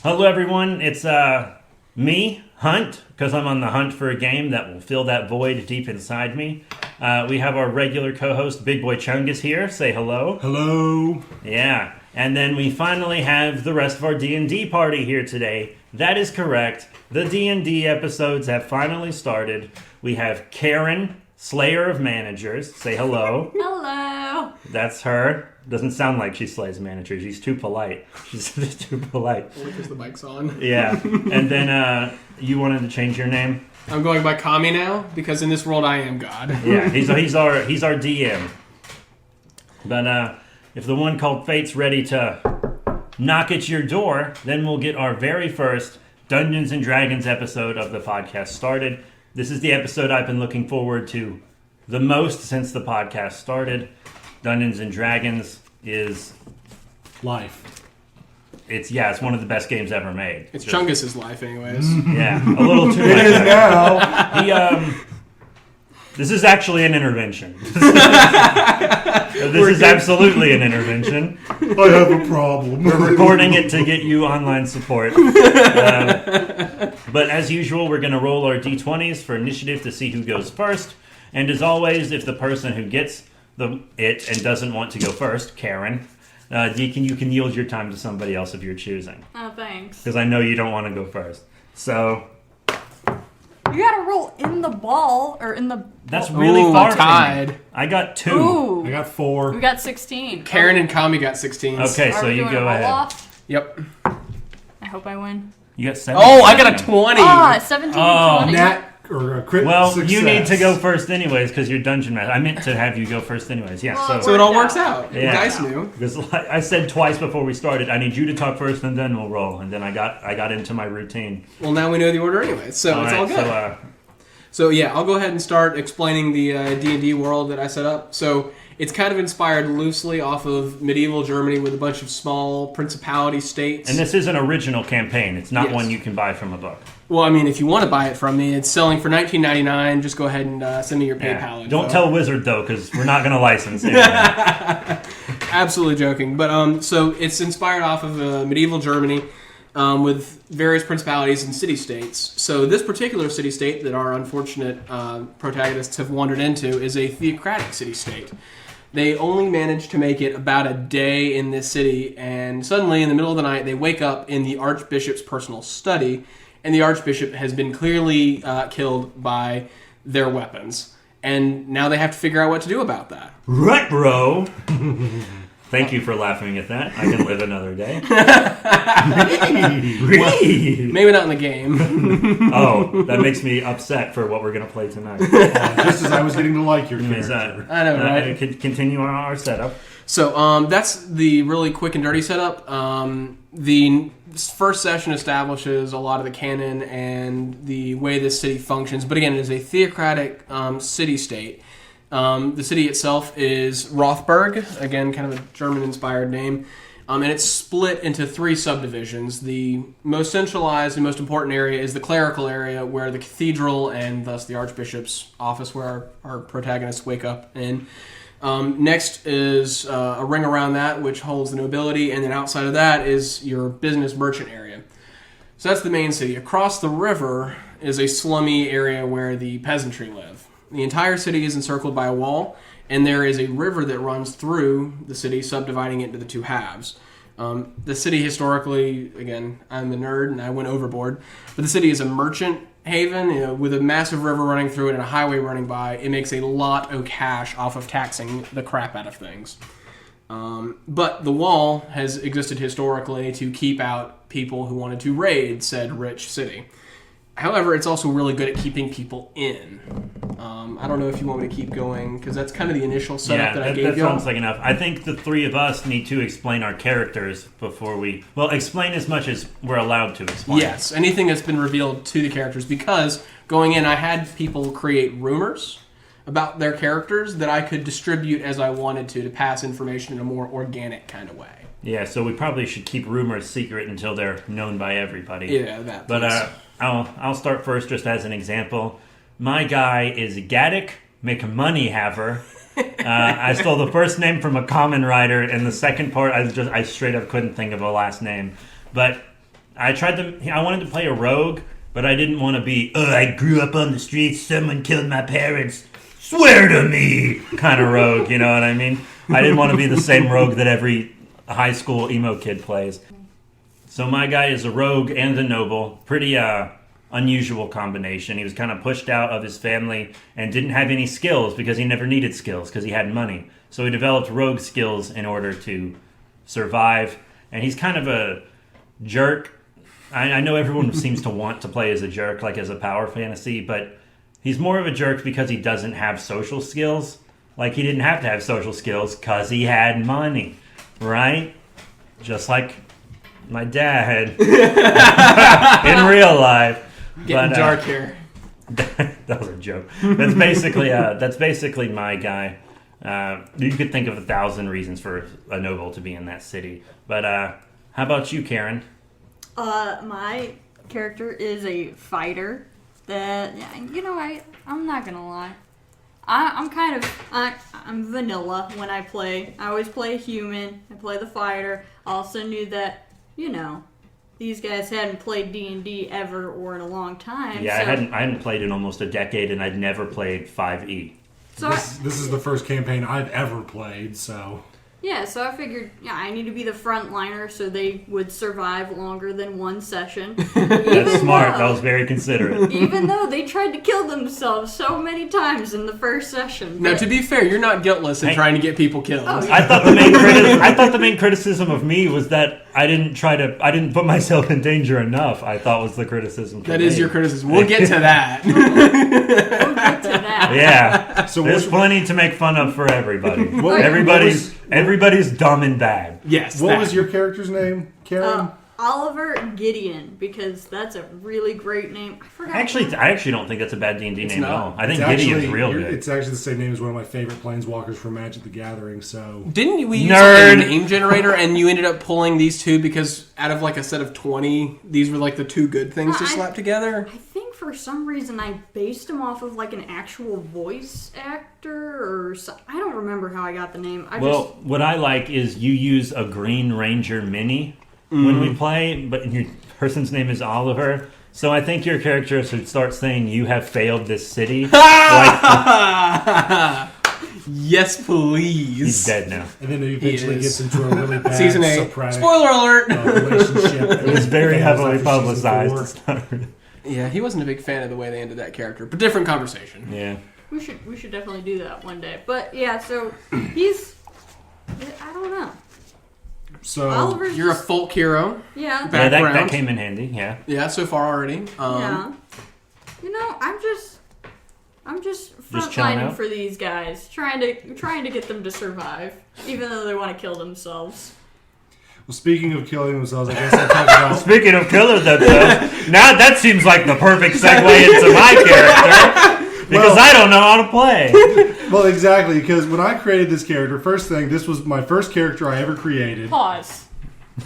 Hello, everyone. It's me, Hunt, because I'm on the hunt for a game that will fill that void deep inside me. We have our regular co-host, Big Boy Chungus, here. Say hello. Hello. Yeah. And then we finally have the rest of our D&D party here today. That is correct. The D&D episodes have finally started. We have Karen, Slayer of Managers. Say hello. Hello. That's her. Doesn't sound like she slays managers. She's too polite. She's too polite. Only because the mic's on. Yeah. And then you wanted to change your name? I'm going by Kami now because in this world I am God. Yeah, he's our DM. But if the one called Fate's ready to knock at your door, then we'll get our very first Dungeons and Dragons episode of the podcast started. This is the episode I've been looking forward to the most since the podcast started. Dungeons and Dragons is Life. It's one of the best games ever made. It's Chungus's life, anyways. Yeah, a little too much. It is now. This is actually an intervention. This is absolutely an intervention. I have a problem. We're recording it to get you online support. But as usual, we're going to roll our d20s for initiative to see who goes first. And as always, if the person who gets it and doesn't want to go first, Karen, you can yield your time to somebody else of your choosing. Oh, thanks. Because I know you don't want to go first. So You gotta roll in the ball, or in the... that's really far tied. from me. I got 2. Ooh. I got 4. We got 16. Karen and Kami got 16. Okay, Are so we you doing go a roll ahead. off? Yep. I hope I win. You got 7. Oh, I got a 20. Ah, 17 Oh, 20. Nat or a crit Well, success. you need to go first anyways because you're dungeon master. I meant to have you go first anyways. Yeah, Well, So it all Worked works out. out. Yeah. Dice knew. because I said twice before we started, I need you to talk first and then we'll roll. And then I got into my routine. Well, now we know the order anyway, so it's all good. So yeah, I'll go ahead and start explaining the D&D world that I set up. So it's kind of inspired loosely off of medieval Germany with a bunch of small principality states. And this is an original campaign. It's not Yes. one you can buy from a book. Well, I mean, if you want to buy it from me, it's selling for $19.99. Just go ahead and send me your PayPal info. Don't tell Wizard though, because we're not going to license it. Absolutely joking. But so it's inspired off of medieval Germany with various principalities and city-states. So this particular city-state that our unfortunate protagonists have wandered into is a theocratic city-state. They only managed to make it about a day in this city, and suddenly, in the middle of the night, they wake up in the Archbishop's personal study, and the Archbishop has been clearly killed by their weapons. And now they have to figure out what to do about that. Right, bro. Thank you for laughing at that. I can live another day. Maybe not in the game. Oh, that makes me upset for what we're going to play tonight. Just as I was getting to like your character. I know, right? Continue on our setup. So that's the really quick and dirty setup. The first session establishes a lot of the canon and the way this city functions. But again, it is a theocratic city-state. The city itself is Rothberg, again, kind of a German-inspired name. And it's split into 3 subdivisions. The most centralized and most important area is the clerical area, where the cathedral and thus the Archbishop's office, where our protagonists wake up in. Next is a ring around that, which holds the nobility, and then outside of that is your business merchant area. So that's the main city. Across the river is a slummy area where the peasantry live. The entire city is encircled by a wall, and there is a river that runs through the city, subdividing it into the 2 halves. The city historically, again, I'm a nerd and I went overboard, but the city is a merchant haven, with a massive river running through it and a highway running by. It makes a lot of cash off of taxing the crap out of things. But the wall has existed historically to keep out people who wanted to raid said rich city. However, it's also really good at keeping people in. I don't know if you want me to keep going, because that's kind of the initial setup that I gave you. That sounds like enough. I think the 3 of us need to explain our characters before we... Well, explain as much as we're allowed to explain. Yes, anything that's been revealed to the characters, because going in, I had people create rumors about their characters that I could distribute as I wanted to pass information in a more organic kind of way. Yeah, so we probably should keep rumors secret until they're known by everybody. Yeah, that. But I'll start first just as an example. My guy is Gaddick McMoneyhaver. I stole the first name from a common writer, and the second part I straight up couldn't think of a last name. But I wanted to play a rogue, but I didn't want to be, I grew up on the streets, someone killed my parents, swear to me, kind of rogue, you know what I mean? I didn't want to be the same rogue that every high school emo kid plays. So my guy is a rogue and a noble. Pretty unusual combination. He was kind of pushed out of his family and didn't have any skills because he never needed skills because he had money. So he developed rogue skills in order to survive. And he's kind of a jerk. I know everyone seems to want to play as a jerk, like as a power fantasy, but he's more of a jerk because he doesn't have social skills. Like, he didn't have to have social skills because he had money, right? Just like my dad in real life. Getting dark here. That was a joke. That's basically my guy. You could think of 1,000 reasons for a noble to be in that city. But how about you, Karen? My character is a fighter. That I'm not gonna lie. I'm vanilla when I play. I always play a human. I play the fighter. I also knew that these guys hadn't played D&D ever or in a long time. Yeah, so. I hadn't played in almost a decade, and I'd never played 5e. So this is the first campaign I've ever played, so... Yeah, so I figured, I need to be the frontliner so they would survive longer than one session. That's smart. That was very considerate. Even though they tried to kill themselves so many times in the first session. Now, to be fair, you're not guiltless in trying to get people killed. Oh, I thought the main criticism of me was that I didn't put myself in danger enough. I thought was the criticism. That is your criticism. We'll get to that. We'll get to that. Yeah. So there's plenty to make fun of for everybody. Everybody's dumb and bad. Yes. What was your character's name, Karen? Oliver Gideon, because that's a really great name. I forgot. I actually don't think that's a bad D&D name at all. I think It's Gideon's real good. It's actually the same name as one of my favorite planeswalkers from Magic the Gathering, so... Didn't we use a name generator and you ended up pulling these two because out of like a set of 20, these were like the two good things to slap together? I think for some reason I based him off of like an actual voice actor or I don't remember how I got the name. What I like is you use a Green Ranger mini when we play, but your person's name is Oliver. So I think your character should start saying, "You have failed this city." Yes, please. He's dead now. And then he eventually gets into a really bad Season 8. Socratic Spoiler alert! relationship. It was very heavily publicized. Yeah, he wasn't a big fan of the way they ended that character, but different conversation. Yeah. We should definitely do that one day. But yeah, so he's I don't know. So Oliver's You're a folk hero. yeah. Yeah, that came in handy. Yeah. Yeah, so far already. Yeah. I'm just chilling frontlining out? for these guys, trying to get them to survive, even though they want to kill themselves. well, speaking of killing themselves, I guess I'll talk about... Speaking of killing themselves, now that seems like the perfect segue into my character. Because I don't know how to play. Well, exactly, because when I created this character, first thing, this was my first character I ever created. Pause.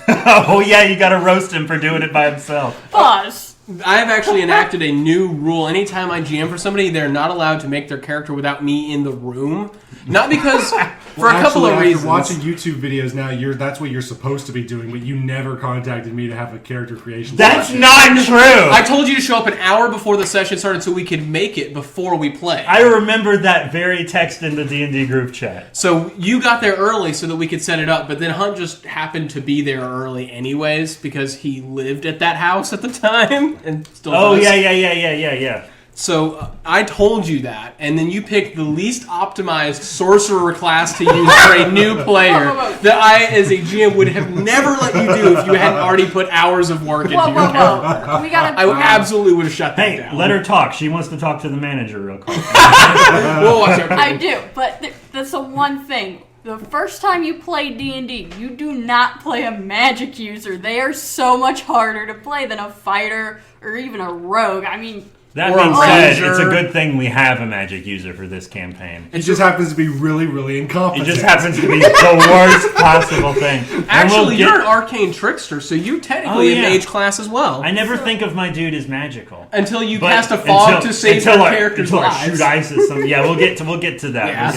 Oh, yeah, you gotta roast him for doing it by himself. Pause. I have actually enacted a new rule. Anytime I GM for somebody, they're not allowed to make their character without me in the room. Not because... For a couple of reasons. Watching YouTube videos now, that's what you're supposed to be doing, but you never contacted me to have a character creation. That's not true! I told you to show up an hour before the session started so we could make it before we play. I remember that very text in the D&D group chat. So you got there early so that we could set it up, but then Hunt just happened to be there early anyways because he lived at that house at the time and still does. Yeah. So I told you that, and then you picked the least optimized sorcerer class to use for a new player that I, as a GM, would have never let you do if you hadn't already put hours of work into your character. I absolutely would have shut that down. Hey, let her talk. She wants to talk to the manager real quick. We'll watch out. I do, but that's the one thing. The first time you play D&D, you do not play a magic user. They are so much harder to play than a fighter or even a rogue. I mean... That being said, it's a good thing we have a magic user for this campaign. It just happens to be really, really incompetent. It just happens to be the worst possible thing. Actually, you're an arcane trickster, so you technically have mage class as well. I never think of my dude as magical. Until you cast a fog to save your character's lives. I shoot ice at some... Yeah, we'll get to that. Yeah.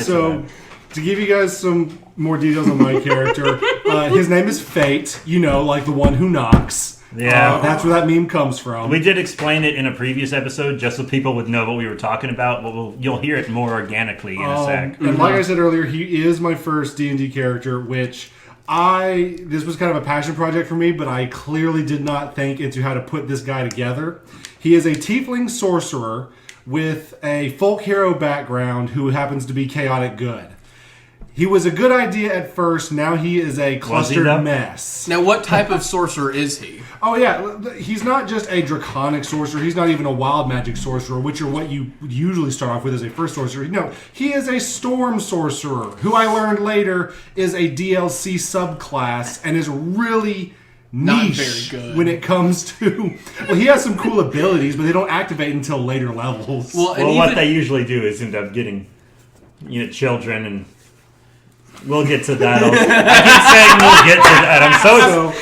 To give you guys some more details on my character, his name is Fate, like the one who knocks. Yeah. That's where that meme comes from. We did explain it in a previous episode, just so people would know what we were talking about. But you'll hear it more organically in a sec. And like I said earlier, he is my first D&D character, which this was kind of a passion project for me, but I clearly did not think into how to put this guy together. He is a tiefling sorcerer with a folk hero background who happens to be chaotic good. He was a good idea at first. Now he is a clustered mess. Now, what type of sorcerer is he? Oh, yeah. He's not just a draconic sorcerer. He's not even a wild magic sorcerer, which are what you usually start off with as a first sorcerer. No, he is a storm sorcerer, who I learned later is a DLC subclass and is really Not niche very good. when it comes to... Well, he has some cool abilities, but they don't activate until later levels. Well, What they usually do is end up getting, children and... We'll get to that. I keep saying we'll get to that.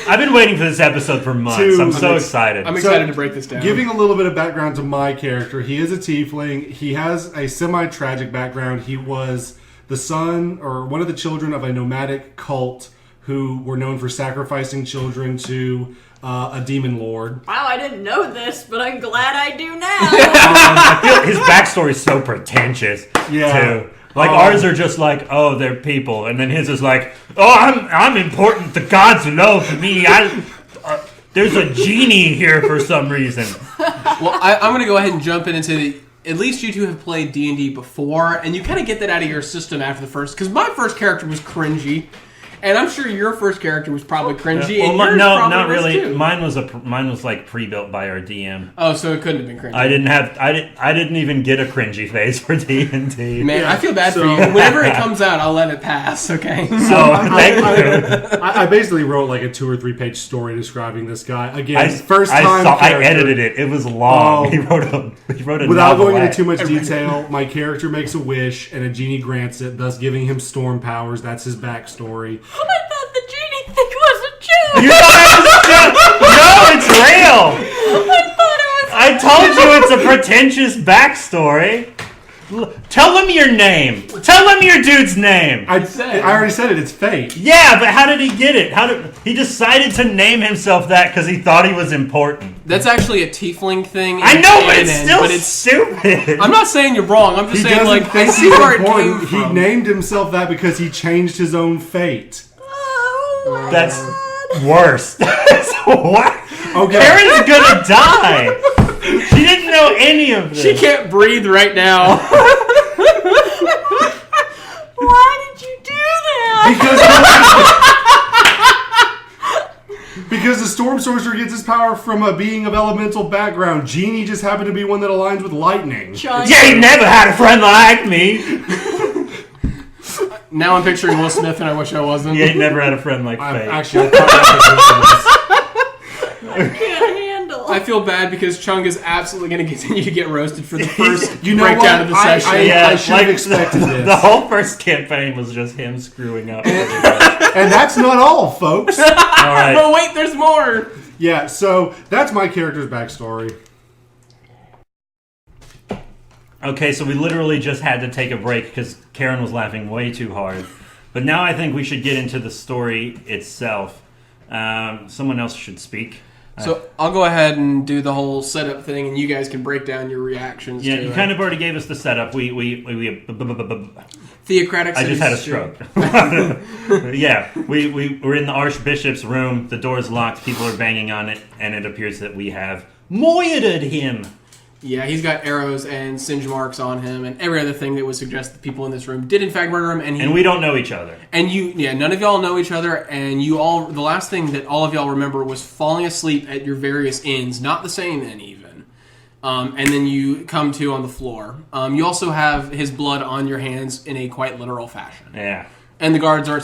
I've been waiting for this episode for months. I'm so excited. I'm excited to break this down. Giving a little bit of background to my character, he is a tiefling. He has a semi-tragic background. He was the son or one of the children of a nomadic cult who were known for sacrificing children to a demon lord. Wow, I didn't know this, but I'm glad I do now. I feel his backstory is so pretentious. Yeah. Too. Like ours are just like, oh, they're people, and then his is like, oh, I'm important. The gods love me. There's a genie here for some reason. Well, I'm going to go ahead and jump in and say that at least you two have played D&D before, and you kind of get that out of your system after the first. Because my first character was cringy, and I'm sure your first character was probably cringy. And yours no, probably not was really. too. Mine was like pre-built by our DM. Oh, so it couldn't have been cringy. I didn't even get a cringy phase for D&D. Man, I feel bad for you. Whenever it comes out, I'll let it pass. Okay. Thank you. I basically wrote like a 2 or 3 page story describing this guy. Again, first time I edited it. It was long. He wrote a Without going novelette. into too much detail, my character makes a wish and a genie grants it, thus giving him storm powers. That's his backstory. I thought the genie thing was a joke. You thought it was a joke? No, it's real. I thought it was. I told you it's a pretentious backstory. Tell them your name. Tell them your dude's name. I already said it. It's fate. Yeah, but how did he get it? He decided to name himself that because he thought he was important. That's actually a tiefling thing. I know, but it's canon, still stupid. I'm not saying you're wrong. I'm just He saying, doesn't like, I think see he's where it important. came He from. named himself that because he changed his own fate. Oh, That's worse. What? Okay. Karen's gonna die. She didn't know any of this. She can't breathe right now. why did you do that? Because the storm sorcerer gets his power from a being of elemental background. Genie just happened to be one that aligns with lightning. Yeah, you never had a friend like me. Now I'm picturing Will Smith, and I wish I wasn't. You ain't never had a friend like I Faye. thought that I can't handle. I feel bad because Chung is absolutely going to continue to get roasted for the first You know breakdown what? of the session. I should have expected this. The whole first campaign was just him screwing up. And that's not all, folks. All right. But wait, there's more. Yeah, so that's my character's backstory. Okay, so we literally just had to take a break because Karen was laughing way too hard. But now I think we should get into the story itself. Someone else should speak. So I'll go ahead and do the whole setup thing, and you guys can break down your reactions. Yeah, to you it. kind of already gave us the setup. Theocratic. I just had a cities, stroke. Yeah, we're in the Archbishop's room. The door's locked. People are banging on it, and it appears that we have moited him. Yeah, he's got arrows and singe marks on him, and every other thing that would suggest that people in this room did in fact murder him. And we don't know each other. And none of y'all know each other, and the last thing that all of y'all remember was falling asleep at your various inns, not the same inn even. And then you come to on the floor. You also have his blood on your hands in a quite literal fashion. Yeah. And the guards are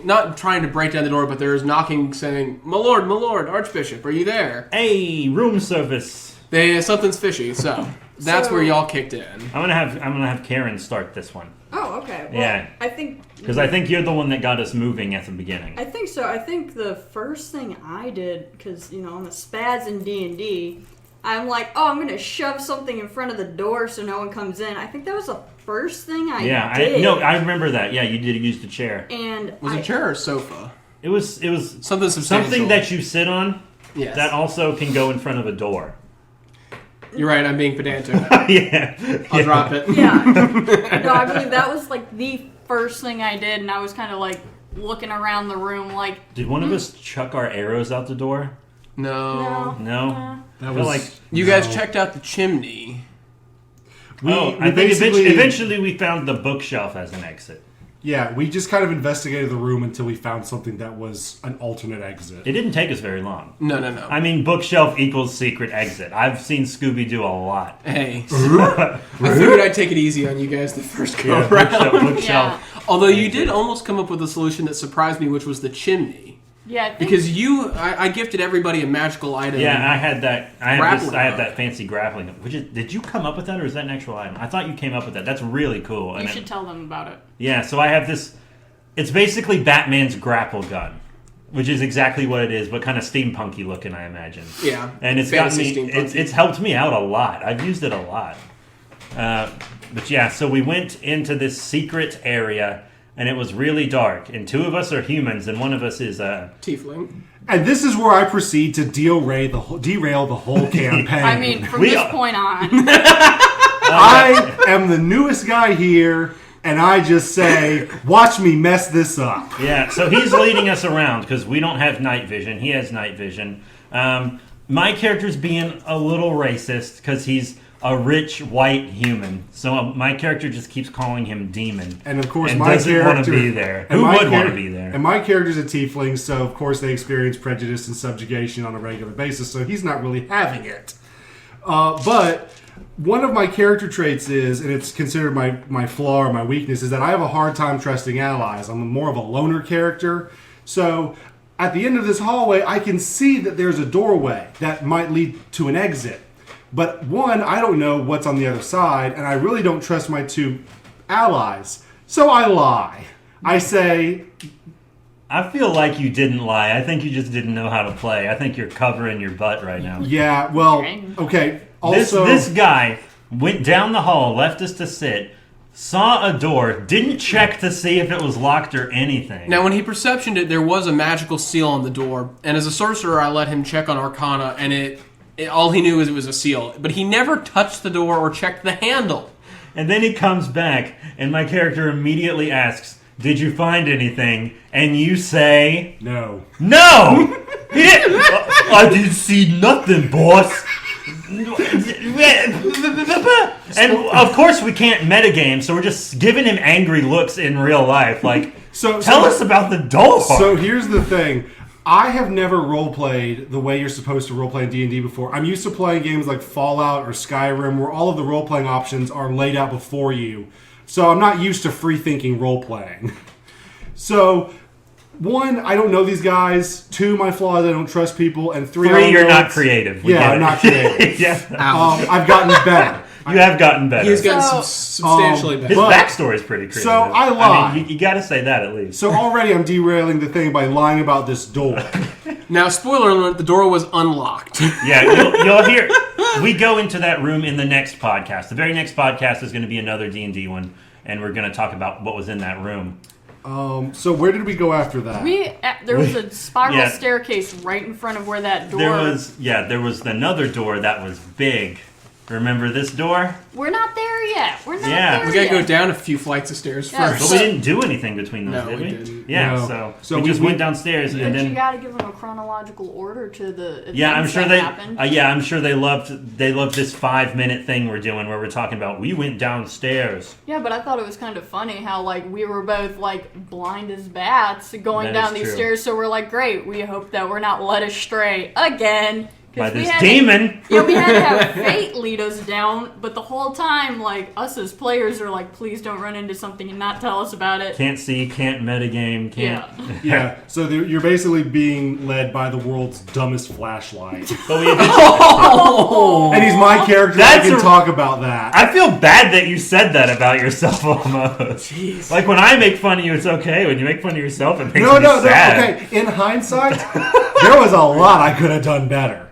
not trying to break down the door, but there's knocking saying, my lord, Archbishop, are you there? Hey, room service. Something's fishy, so that's where y'all kicked in. I'm gonna have Karen start this one. Oh, okay. Well, Yeah. I think Because I think you're the one that got us moving at the beginning. I think so. I think the first thing I did, because on the spads in D&D, I'm like, oh, I'm gonna shove something in front of the door so no one comes in. I think that was the first thing I did. I remember that. Yeah, you did use the chair. And Was it a chair or a sofa? It was Something substantial. something that you sit on, Yes. that also can go in front of a door. You're right, I'm being pedantic. Yeah. I'll drop it. Yeah. No, I believe that was like the first thing I did, and I was kind of like looking around the room like, Did one of us chuck our arrows out the door? No. No? That I was feel like... You guys checked out the chimney. I think eventually we found the bookshelf as an exit. Yeah, we just kind of investigated the room until we found something that was an alternate exit. It didn't take us very long. No. I mean, bookshelf equals secret exit. I've seen Scooby-Doo a lot. Hey. I figured I'd take it easy on you guys the first go Yeah, around. bookshelf. yeah. Although you did almost come up with a solution that surprised me, which was the chimney. Yeah, I think Because I gifted everybody a magical item. Yeah, I had that. I have Grappling that fancy grappling. Did you come up with that, or is that an actual item? I thought you came up with that. That's really cool. you should tell them about it. Yeah, so I have this. It's basically Batman's grapple gun, which is exactly what it is, but kind of steampunky looking, I imagine. Yeah. And it's got Fantasy me. steampunky. It's helped me out a lot. I've used it a lot. But yeah, so we went into this secret area, and it was really dark. And two of us are humans, and one of us is Tiefling. And this is where I proceed to derail the whole campaign. I mean, from We this are- point on, I am the newest guy here, and I just say, watch me mess this up. Yeah, so he's leading us around because we don't have night vision. He has night vision. My character's being a little racist because he's a rich white human. So my character just keeps calling him Demon. And of course, and my doesn't character want to be there. and Who my would want to char- be there? And my character's a tiefling, so of course they experience prejudice and subjugation on a regular basis. So he's not really having it. But one of my character traits is, and it's considered my flaw or my weakness, is that I have a hard time trusting allies. I'm more of a loner character. So at the end of this hallway, I can see that there's a doorway that might lead to an exit. But one, I don't know what's on the other side, and I really don't trust my two allies. So I lie. I say, I feel like you didn't lie. I think you just didn't know how to play. I think you're covering your butt right now. yeah, well, okay. Also, This guy went down the hall, left us to sit, saw a door, didn't check to see if it was locked or anything. Now, when he perceptioned it, there was a magical seal on the door, and as a sorcerer, I let him check on Arcana, and all he knew is it was a seal. But he never touched the door or checked the handle. And then he comes back, and my character immediately asks, "Did you find anything?" And you say, no. "No! I didn't see nothing, boss." And of course we can't metagame, so we're just giving him angry looks in real life. Like, tell us about the door. So here's the thing. I have never roleplayed the way you're supposed to roleplay in D&D before. I'm used to playing games like Fallout or Skyrim where all of the roleplaying options are laid out before you. So I'm not used to free-thinking roleplaying. So, one, I don't know these guys. Two, my flaw is I don't trust people. And three, you're not creative. We Yeah, get I'm it. not creative. Yeah, I've gotten better. you have gotten better. He's gotten So- substantially His better. But- backstory is pretty creative. So I lie. mean, you got to say that at least. So already I'm derailing the thing by lying about this door. Now, spoiler alert, the door was unlocked. Yeah, you'll hear. We go into that room in the next podcast. The very next podcast is going to be another D&D one, and we're going to talk about what was in that room. So where did we go after that? there was a spiral Yeah. staircase right in front of where that door. There was another door that was big. Remember this door? We're not there yet. We're not Yeah. there We gotta yet. go down a few flights of stairs Yeah, first. But we didn't do anything between those, No, did we we? didn't. Yeah, No. so we we just went downstairs But and you then. gotta give them a chronological order to the events Yeah, I'm sure that they. happened. I'm sure they loved this 5-minute thing we're doing where we're talking about we went downstairs. Yeah, but I thought it was kind of funny how like we were both like blind as bats going That down is these true. stairs. So we're like, great. We hope that we're not led astray again. 'Cause By we this had demon. Yeah, we had to have fate lead us down, but the whole time, like us as players are like, please don't run into something and not tell us about it. Can't see, can't metagame, can't. Yeah. Yeah, so you're basically being led by the world's dumbest flashlight. But we eventually. And he's my character, That's I can a- talk about that. I feel bad that you said that about yourself almost. Jeez. Like when I make fun of you, it's okay. When you make fun of yourself, it makes No, me no, sad. okay. In hindsight, there was a lot I could have done better.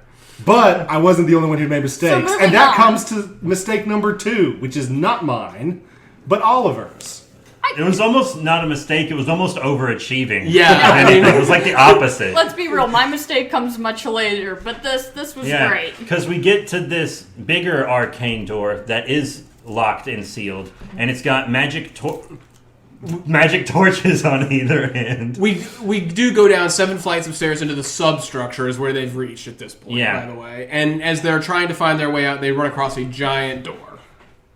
But I wasn't the only one who made mistakes. moving And that on. comes to mistake number 2, which is not mine, but Oliver's. I It was almost not a mistake. It was almost overachieving. Yeah, I mean, it was like the opposite. Let's be real. My mistake comes much later, but this was great. Because we get to this bigger arcane door that is locked and sealed, and it's got magic torches on either end. We do go down 7 flights of stairs into the substructure is where they've reached at this point, by the way. And as they're trying to find their way out, they run across a giant door.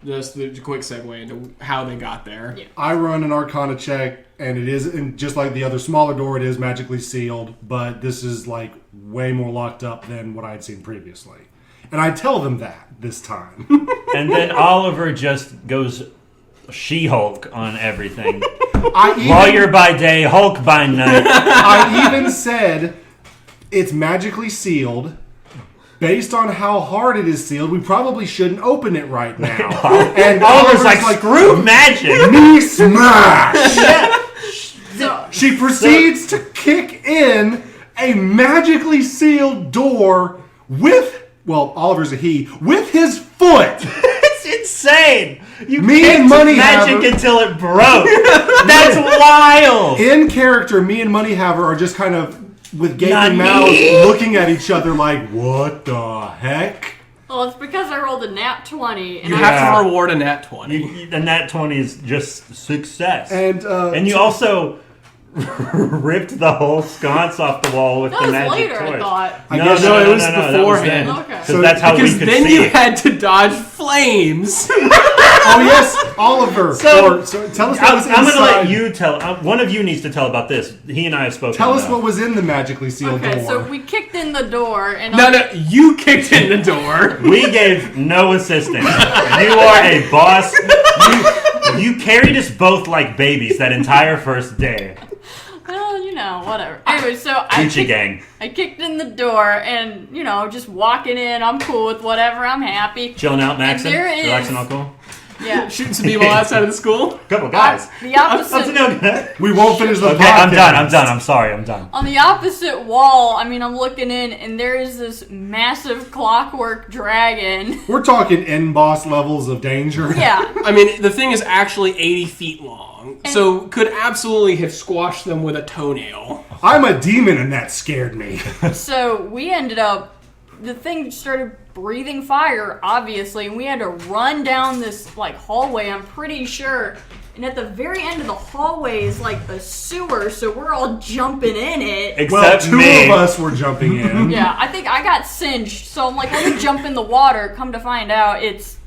Just the quick segue into how they got there. Yeah. I run an Arcana check, and it is, and just like the other smaller door, it is magically sealed, but this is like way more locked up than what I had seen previously. And I tell them that this time. And then Oliver just goes She-Hulk on everything. Lawyer by day, Hulk by night. I even said it's magically sealed. Based on how hard it is sealed, we probably shouldn't open it right now. And Oliver's like, screw magic. Me smash! So, She proceeds to kick in a magically sealed door with, well, Oliver's a he, with his foot. It's insane. You Me kicked and Money magic Haver- until it broke. That's wild. In character, me and Moneyhaver are just kind of with gaping Nani? mouths looking at each other like, what the heck? well, it's because I rolled a nat 20. And You I have to reward a nat 20. And that 20 is just success. And you also ripped the whole sconce off the wall with That the was magic later, torch. I thought. No, it was beforehand. That was Okay. then. So- That's how Because we could then see you it. had to dodge flames. oh yes, Oliver. So- so tell us what was I'm going to inside. let you tell. One of you needs to tell about this. He and I have spoken. Tell us about. what was in the magically sealed Okay, door. so we kicked in the door, and No, you kicked in the door. We gave no assistance. You are a boss. You carried us both like babies that entire first day. well, whatever. Anyway, so Gucci gang. I kicked in the door, and just walking in, I'm cool with whatever. I'm happy. Chilling out, maxing, there is- relaxing, all cool. Yeah. Shooting some people outside of the school. Couple guys. The opposite. Up to no good. we won't finish the Okay, podcast. I'm done. I'm sorry, I'm done. On the opposite wall, I'm looking in, and there is this massive clockwork dragon. We're talking end boss levels of danger. Yeah. I mean, the thing is actually 80 feet long, so could absolutely have squashed them with a toenail. I'm a demon, and that scared me. So we ended up, the thing started breathing fire, obviously, and we had to run down this hallway, I'm pretty sure. And at the very end of the hallway is a sewer, so we're all jumping in it. Well, Except two me. of us were jumping in. Yeah, I think I got singed, so I'm let me jump in the water. Come to find out, it's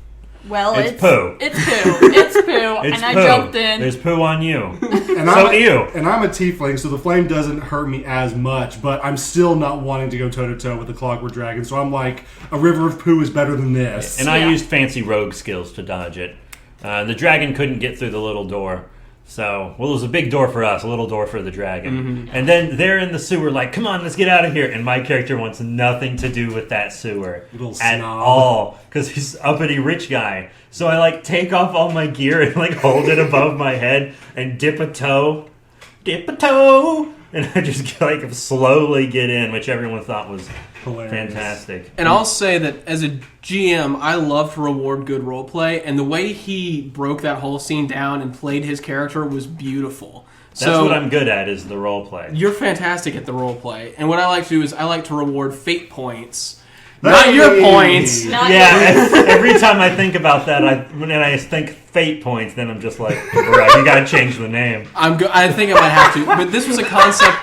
poo. It's poo. It's poo. It's and I poo. jumped in. There's poo on you. And So ew. And I'm a tiefling, so the flame doesn't hurt me as much, but I'm still not wanting to go toe-to-toe with the clockwork dragon, so I'm like, a river of poo is better than this. And I Yeah. used fancy rogue skills to dodge it. The dragon couldn't get through the little door. So, it was a big door for us, a little door for the dragon. And then they're in the sewer like, come on, let's get out of here. And my character wants nothing to do with that sewer Little at snob. all. Because he's an uppity rich guy. So I take off all my gear and hold it above my head and dip a toe. Dip a toe! And I just slowly get in, which everyone thought was Hilarious. fantastic. And I'll say that as a GM, I love to reward good roleplay, and the way he broke that whole scene down and played his character was beautiful. That's what I'm good at, is the role play. You're fantastic at the roleplay, and what I like to do is I like to reward fate points. Not your Hey! points. Not Yeah, every time I think about that, when I think fate points, then I'm just like, bro, you gotta change the name. I think I might have to, but this was a concept.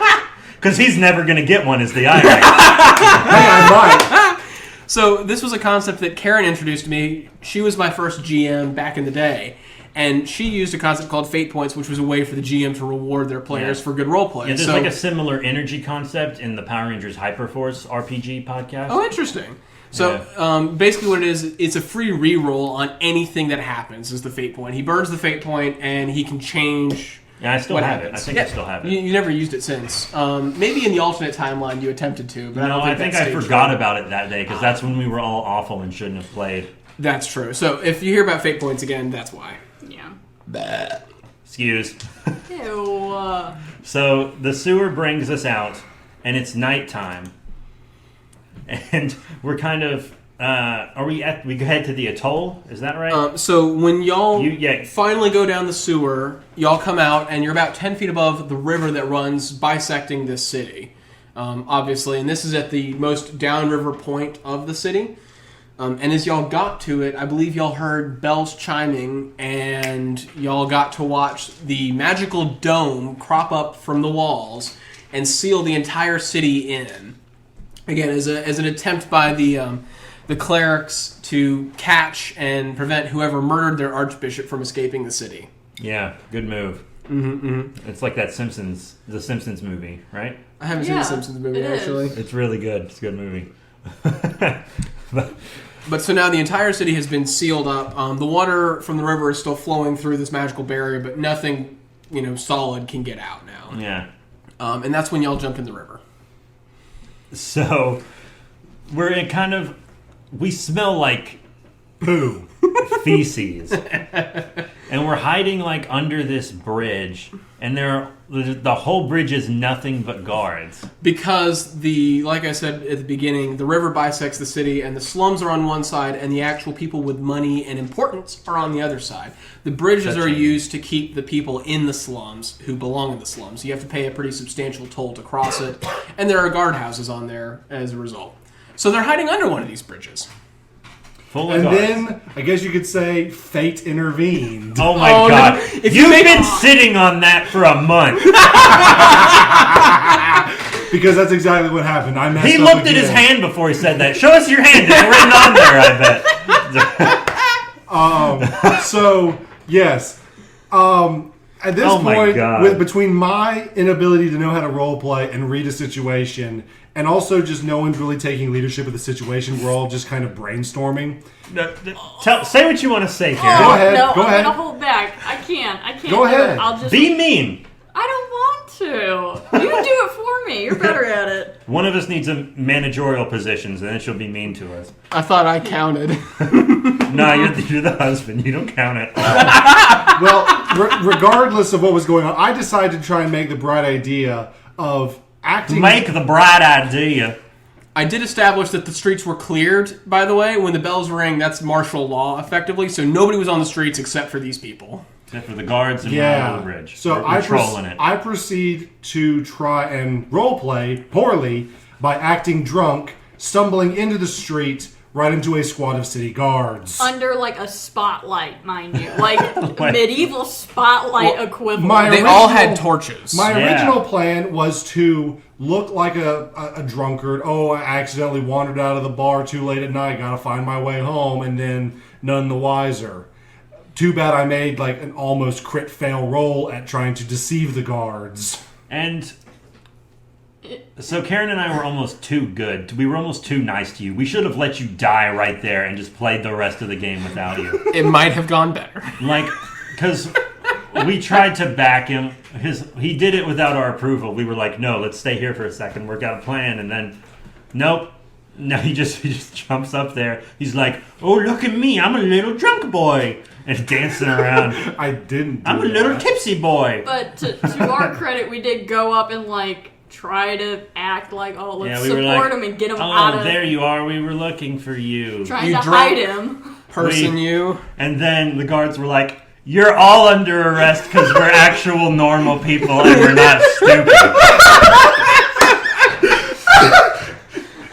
Because he's never gonna get one, is the irony. Hey, I might. So this was a concept that Karen introduced to me. She was my first GM back in the day, and she used a concept called fate points, which was a way for the GM to reward their players for good roleplay. Yeah, there's so, a similar energy concept in the Power Rangers Hyperforce RPG podcast. oh, interesting. So basically what it is, it's a free reroll on anything that happens is the fate point. He burns the fate point, and he can change... Yeah, I still what have it. I happens. think I still have it. You never used it since. Maybe in the alternate timeline you attempted to, but No, I don't think I that forgot staged about it that day, because that's when we were all awful and shouldn't have played. That's true. So if you hear about fate points again, that's why. Yeah. Excuse. Ew. So the sewer brings us out, and it's nighttime. And we're kind of we head to the atoll? Is that right? So when y'all Yeah. finally go down the sewer, y'all come out and you're about 10 feet above the river that runs bisecting this city. Obviously, and this is at the most downriver point of the city. And as y'all got to it, I believe y'all heard bells chiming, and y'all got to watch the magical dome crop up from the walls and seal the entire city in. Again, as an attempt by the clerics to catch and prevent whoever murdered their archbishop from escaping the city. Yeah, good move. It's like the Simpsons movie, right? I haven't seen the Simpsons movie, it is. actually. It's really good. It's a good movie. But so now the entire city has been sealed up. The water from the river is still flowing through this magical barrier, but nothing, solid can get out now. Yeah. And that's when y'all jump in the river. So we're in we smell like Poo. feces, and we're hiding like under this bridge, and the whole bridge is nothing but guards. Because like I said at the beginning, the river bisects the city, and the slums are on one side, and the actual people with money and importance are on the other side. The bridges are used to keep the people in the slums who belong in the slums. You have to pay a pretty substantial toll to cross it, and there are guardhouses on there as a result. So they're hiding under one of these bridges. Full of And guards. then, I guess you could say, fate intervened. Oh my Oh, god. no. If You've you make- been sitting on that for a month. Because that's exactly what happened. I messed He up looked at his again. hand before he said that. Show us your hand. It's written on there, I bet. So, yes. At this Oh my point, God. between my inability to know how to role play and read a situation, and also just no one's really taking leadership of the situation, we're all just kind of brainstorming. Say what you want to say, Karen. Go ahead, No, go I'm ahead. gonna hold back. I can't. Go do ahead. It. I'll just. Be mean. I don't want to. You do it for me. You're better at it. One of us needs a managerial positions, and then she'll be mean to us. I thought I counted. No, you're the husband. You don't count it. Well, regardless of what was going on, I decided to try and make the bright idea of acting... Make the bright idea. I did establish that the streets were cleared, by the way. When the bells ring, that's martial law, effectively. So nobody was on the streets except for these people. Except for the guards and Yeah. the bridge. So We're controlling it. I proceed to try and roleplay poorly by acting drunk, stumbling into the street right into a squad of city guards. Under like a spotlight, mind you, like medieval spotlight equivalent. They all had torches. My Yeah. original plan was to look like a drunkard. Oh, I accidentally wandered out of the bar too late at night. Gotta find my way home, and then none the wiser. Too bad I made like an almost crit fail roll at trying to deceive the guards. And so Karen and I were almost too good. We were almost too nice to you. We should have let you die right there and just played the rest of the game without you. It might have gone better. Like, because we tried to back him. He did it without our approval. We were like, no, let's stay here for a second, work out a plan, and then, nope. No, he just jumps up there. He's like, oh, look at me. I'm a little drunk boy. And dancing around. I didn't. I'm a little tipsy boy. But to our credit, we did go up and like try to act like, oh, let's we were support like, him and get him out oh, of there you are. We were looking for you. trying You to drunk- hide him. Person you. And then the guards were like, you're all under arrest because we're actual normal people and we're not stupid.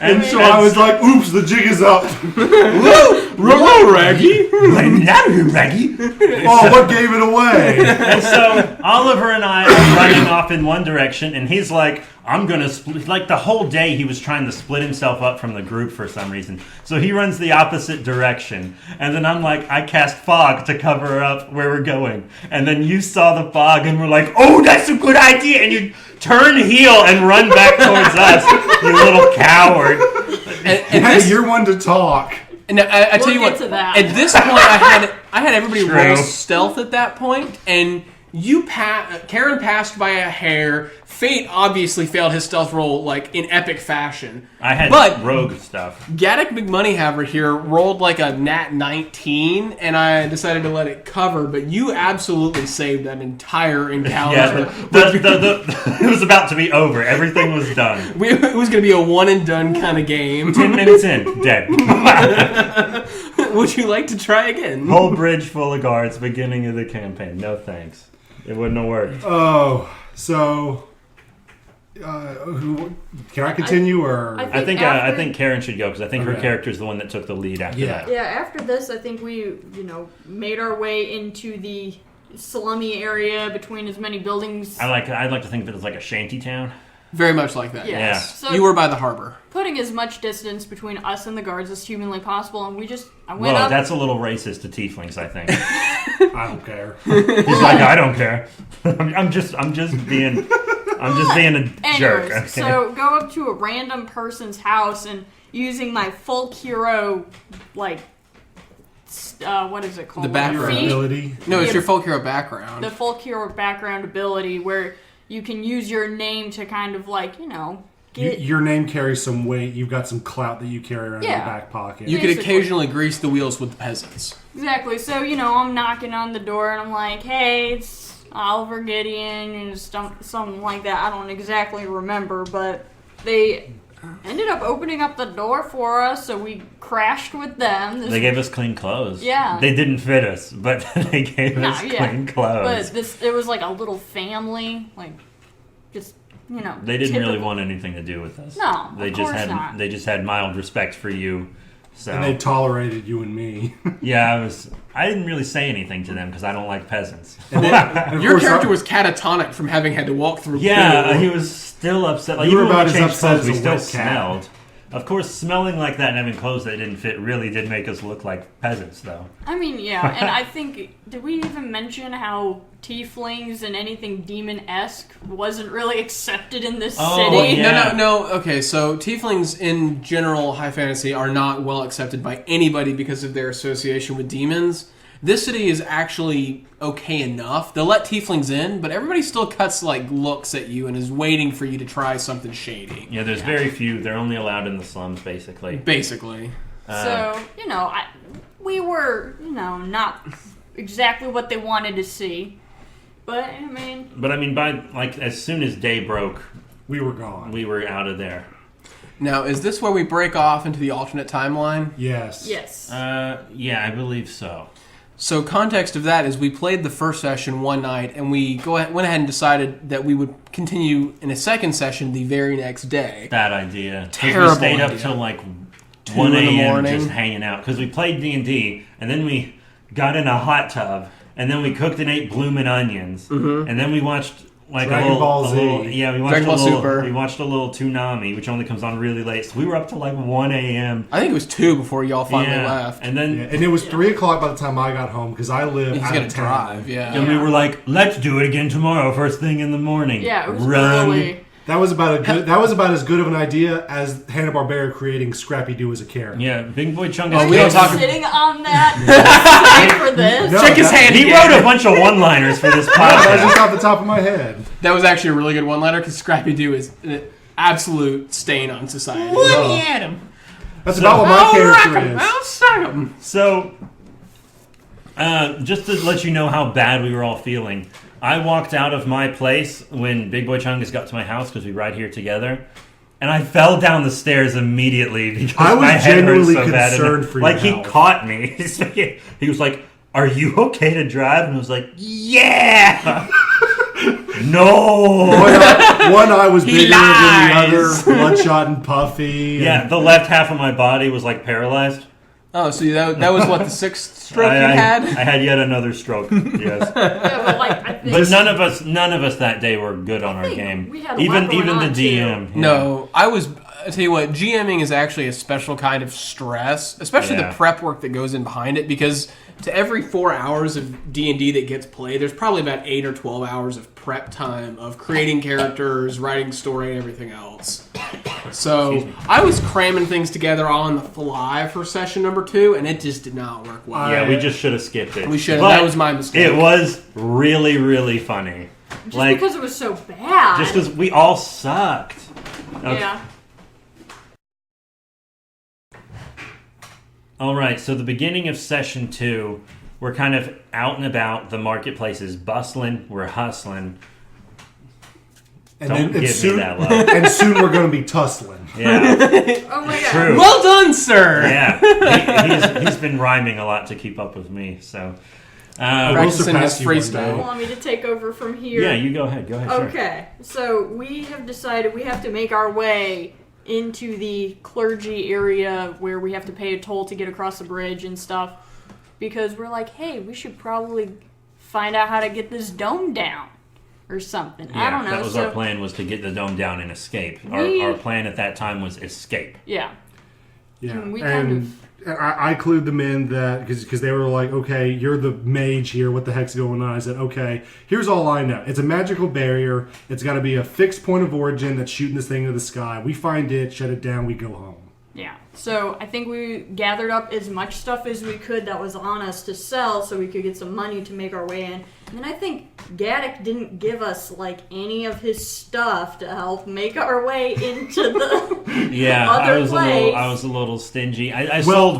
And so I was like, oops, the jig is up. Hello, Raggy. Raggy. Oh, what gave it away? And so Oliver and I are running off in one direction, and he's like, I'm going to split. Like the whole day he was trying to split himself up from the group for some reason. So he runs the opposite direction. And then I'm like, I cast fog to cover up where we're going. And then you saw the fog and were like, oh, that's a good idea. And you turn heel and run back towards us, you little coward. Hey, you're one to talk. And I tell We'll you get what, to that. at this point, I had everybody True. roll stealth at that point, and Karen passed by a hair. Fate obviously failed his stealth roll like in epic fashion. I had But rogue stuff. Gaddock McMoneyhaver here rolled like a nat 19, and I decided to let it cover. But you absolutely saved that entire encounter. Yeah, it was about to be over. Everything was done. It was going to be a one and done kind of game. 10 minutes in, dead. Would you like to try again? Whole bridge full of guards, beginning of the campaign. No thanks. It wouldn't have worked. Oh, so who can I continue or? I think Karen should go because I think her character is the one that took the lead after that. Yeah, after this, I think we, made our way into the slummy area between as many buildings. I'd like to think of it as like a shanty town. Very much like that. Yeah. So You were by the harbor. putting as much distance between us and the guards as humanly possible, and I went Whoa, up. that's a little racist to tieflings, I think. I don't care. He's like, I don't care. I'm just being a jerk. Okay. So go up to a random person's house and using my full hero, what is it called? The background Feat? Ability. No, it's Yeah. your folk hero background. The full hero background ability where you can use your name to kind of get... Your name carries some weight. You've got some clout that you carry around in your back pocket. You could Basically. occasionally grease the wheels with the peasants. Exactly. So, I'm knocking on the door and I'm like, hey, it's Oliver Gideon and something like that. I don't exactly remember, but they ended up opening up the door for us, so we crashed with them. They gave us clean clothes. Yeah. They didn't fit us, but they gave us clean clothes. But it was like a little family, just, They didn't really typical. want anything to do with us. No, they of just course had not. they just had mild respect for you. So And they tolerated you and me. yeah, I didn't really say anything to them because I don't like peasants. And of Your course, character was catatonic from having had to walk through. Yeah, poo. he was still upset. Like You were even when about we as changed upset clothes, as we a still wet cat. smelled. Of course, smelling like that and having clothes that didn't fit really did make us look like peasants, though. I mean, yeah, and I think, did we even mention how tieflings and anything demon-esque wasn't really accepted in this Oh, city? yeah. No. Okay, so tieflings in general high fantasy are not well accepted by anybody because of their association with demons. This city is actually okay enough. They'll let tieflings in, but everybody still cuts looks at you and is waiting for you to try something shady. Yeah, there's very few. They're only allowed in the slums, basically. Basically. So, we were, not exactly what they wanted to see. But, I mean, by as soon as day broke, we were gone. we were out of there. Now, is this where we break off into the alternate timeline? Yes. yes. Yeah, I believe so. So context of that is we played the first session one night, and we went ahead and decided that we would continue in a second session the very next day. Bad idea. 'Cause Terrible we stayed up idea. till 2 1 in the a.m. morning. just hanging out. Because we played D&D, and then we got in a hot tub, and then we cooked and ate bloomin' onions, and then we watched Dragon Ball Z. we watched Dragon Ball Super. We watched a little Toonami, which only comes on really late. So we were up till 1 a.m. I think it was 2 before y'all finally Yeah. left. And then Yeah, and it was 3 o'clock by the time I got home because I live He's out gonna of town. drive, yeah. and we were like, let's do it again tomorrow, first thing in the morning. Yeah, it was Run. early. That was about as good of an idea as Hanna-Barbera creating Scrappy Doo as a character. Yeah, Big Boy Chungus. Oh, we Are don't you talk- sitting on that wait for this? No, Check his hand He again. wrote a bunch of one-liners for this That was podcast. just off the top of my head. That was actually a really good one-liner because Scrappy Doo is an absolute stain on society. at him. That's about what my character is. I'll suck 'em. So, just to let you know how bad we were all feeling, I walked out of my place when Big Boy Chungus got to my house because we ride here together, and I fell down the stairs immediately because I was my head hurt genuinely so bad. concerned for your Like, he health. caught me. He was like, "Are you okay to drive?" And I was like, "Yeah." No. One eye was bigger than the lies. other, bloodshot and puffy. Yeah, the left half of my body was paralyzed. Oh, so that was what, the 6th stroke you I had? had yet another stroke. Yes. Yeah, but I think But none of us that day were good on our think game. we had a lot going even the on, DM. too. No, I was I tell you what, GMing is actually a special kind of stress, especially the prep work that goes in behind it, because to every 4 hours of D&D that gets played, there's probably about 8 or 12 hours of prep time of creating characters, writing story, and everything else. So I was cramming things together on the fly for session number 2, and it just did not work well. Yeah, we just should have skipped it. We should have. That was my mistake. It was really, really funny. Just because it was so bad. Just because we all sucked. Okay. Yeah. All right, so the beginning of session 2, we're kind of out and about. The marketplace is bustling. We're hustling. And Don't then give me that love. And soon we're going to be tussling. Yeah, Oh my god. true. Well done, sir! Yeah, he's been rhyming a lot to keep up with me. So, Practicing his surpass you one You freestyle. day. want me to take over from here? yeah, you go ahead. Go ahead. Sure. Okay, so we have decided we have to make our way into the clergy area where we have to pay a toll to get across the bridge and stuff, because we're like, hey, we should probably find out how to get this dome down or something. Yeah, I don't know. that was our plan, was to get the dome down and escape. Our plan at that time was escape. Yeah. Yeah, We and kind I clued them in that because they were like, okay, you're the mage here. What the heck's going on? I said, okay, here's all I know. It's a magical barrier. It's got to be a fixed point of origin that's shooting this thing into the sky. We find it, shut it down, we go home. Yeah. So I think we gathered up as much stuff as we could that was on us to sell so we could get some money to make our way in. And then I think Gaddick didn't give us like any of his stuff to help make our way into the Yeah, other place. I was a little stingy. I sold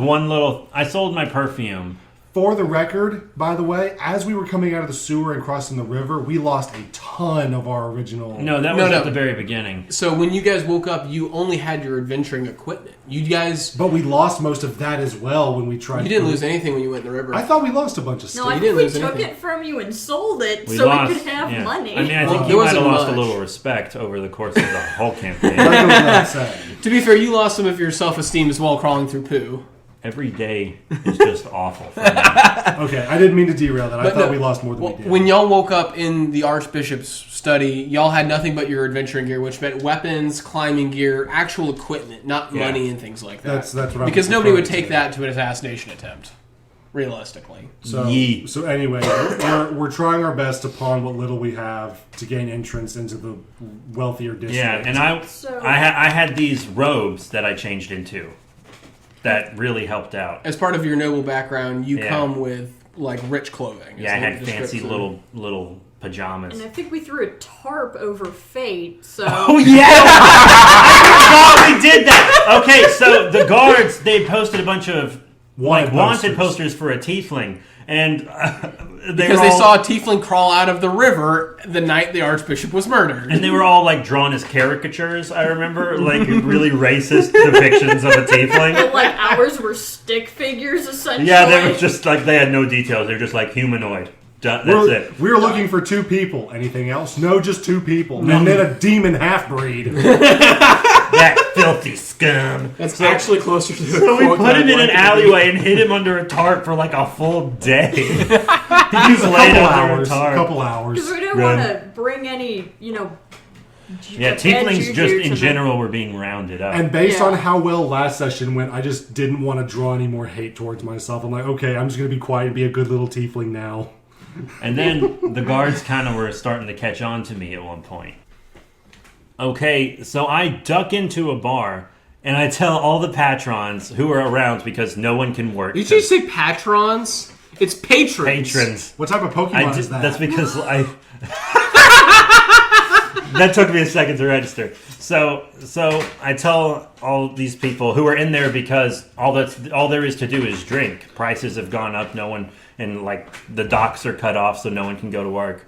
my perfume. For the record, by the way, as we were coming out of the sewer and crossing the river, we lost a ton of our original... No, that was at the very beginning. So when you guys woke up, you only had your adventuring equipment. You guys... But we lost most of that as well when we tried You didn't lose anything when you went in the river. I thought we lost a bunch of No, stuff. I You think didn't we lose took anything. it from you and sold it We so lost, we could have yeah. money. I mean, I think There you might wasn't have lost a much. little respect over the course of the whole campaign. That goes without saying. To be fair, you lost some of your self-esteem as well crawling through poo. Every day is just awful for me. Okay, I didn't mean to derail that. I But thought no, we lost more than Well, we did. when y'all woke up in the Archbishop's study, y'all had nothing but your adventuring gear, which meant weapons, climbing gear, actual equipment, not Yeah. money and things like that. That's what I'm because nobody would referring take to. that to an assassination attempt, realistically. So, Yee. so anyway, we're trying our best to pawn what little we have to gain entrance into the wealthier district. Yeah, and I had these robes that I changed into. That really helped out. As part of your noble background, you Yeah. come with like rich clothing. is Yeah, I the had fancy description. little pajamas. And I think we threw a tarp over Fate, so... Oh yeah! I forgot we did that. Okay, so the guards, they posted a bunch of wanted posters for a tiefling, and Because they saw a tiefling crawl out of the river the night the Archbishop was murdered. and they were all like drawn as caricatures. I remember, like really racist depictions of a tiefling. Like, ours were stick figures, essentially. Yeah, they were just like they had no details. They were just like humanoid. That's it. We were looking for 2 people. Anything else? No, just 2 people. And then a demon half-breed. That filthy scum. That's actually closer to the So we quote put that him I'd in an like it to be. alleyway and hid him under a tarp for like a full day. He just laid under a tarp. couple hours. Because we didn't Good. want to bring any, Yeah, bad tieflings juju just to in the- general were being rounded up. And based Yeah. on how well last session went, I just didn't want to draw any more hate towards myself. I'm like, okay, I'm just going to be quiet and be a good little tiefling now. And then the guards kind of were starting to catch on to me at one point. Okay, so I duck into a bar and I tell all the patrons who are around because no one can work. Did you say patrons? It's patrons. Patrons. What type of Pokemon is that? That's because I. That took me a second to register. So I tell all these people who are in there because all there is to do is drink. Prices have gone up. No one, and like the docks are cut off, so no one can go to work.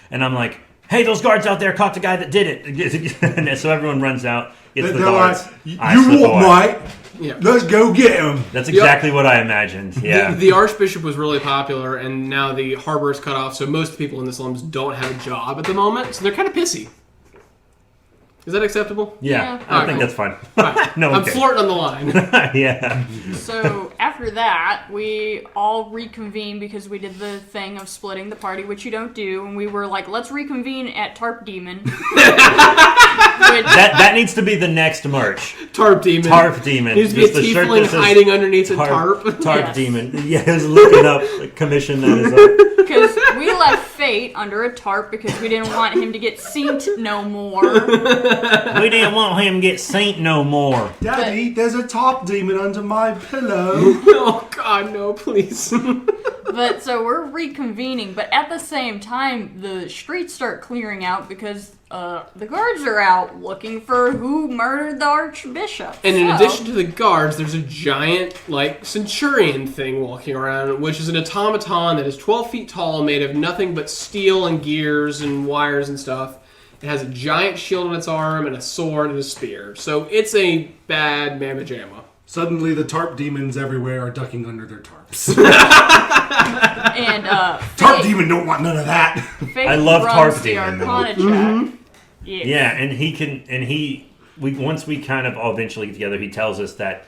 And I'm like, hey, those guards out there caught the guy that did it. And so everyone runs out. It's the They're guards. like, I you slip want away. mate? Yeah. Let's go get him. That's exactly what I imagined. Yeah. The Archbishop was really popular, and now the harbor is cut off, so most people in the slums don't have a job at the moment, so they're kind of pissy. Is that acceptable? Yeah, Yeah. I think that's fine. No one I'm cares. flirting on the line. Yeah. So after after that, we all reconvened because we did the thing of splitting the party, which you don't do, and we were like, let's reconvene at Tarp Demon. That needs to be the next merch. Tarp Demon. Tarp Demon. Needs to be a tiefling hiding underneath a tarp. Tarp Yes. Demon. Yeah, I was looking up, commission that is up. Because we left Fate under a tarp because we didn't want him to get synced no more. We didn't want him to get saint no more. Daddy, there's a top demon under my pillow. Oh, God, no, please. But so we're reconvening, but at the same time, the streets start clearing out because the guards are out looking for who murdered the archbishop. And in So- addition to the guards, there's a giant, centurion thing walking around, which is an automaton that is 12 feet tall, made of nothing but steel and gears and wires and stuff. It has a giant shield on its arm and a sword and a spear. So it's a bad mamma jamma. Suddenly, the tarp demons everywhere are ducking under their tarps. And Tarp demon don't want none of that. Fate I love runs Tarp the Demon, though. Arcana check. Yeah, and once we kind of all eventually get together, he tells us that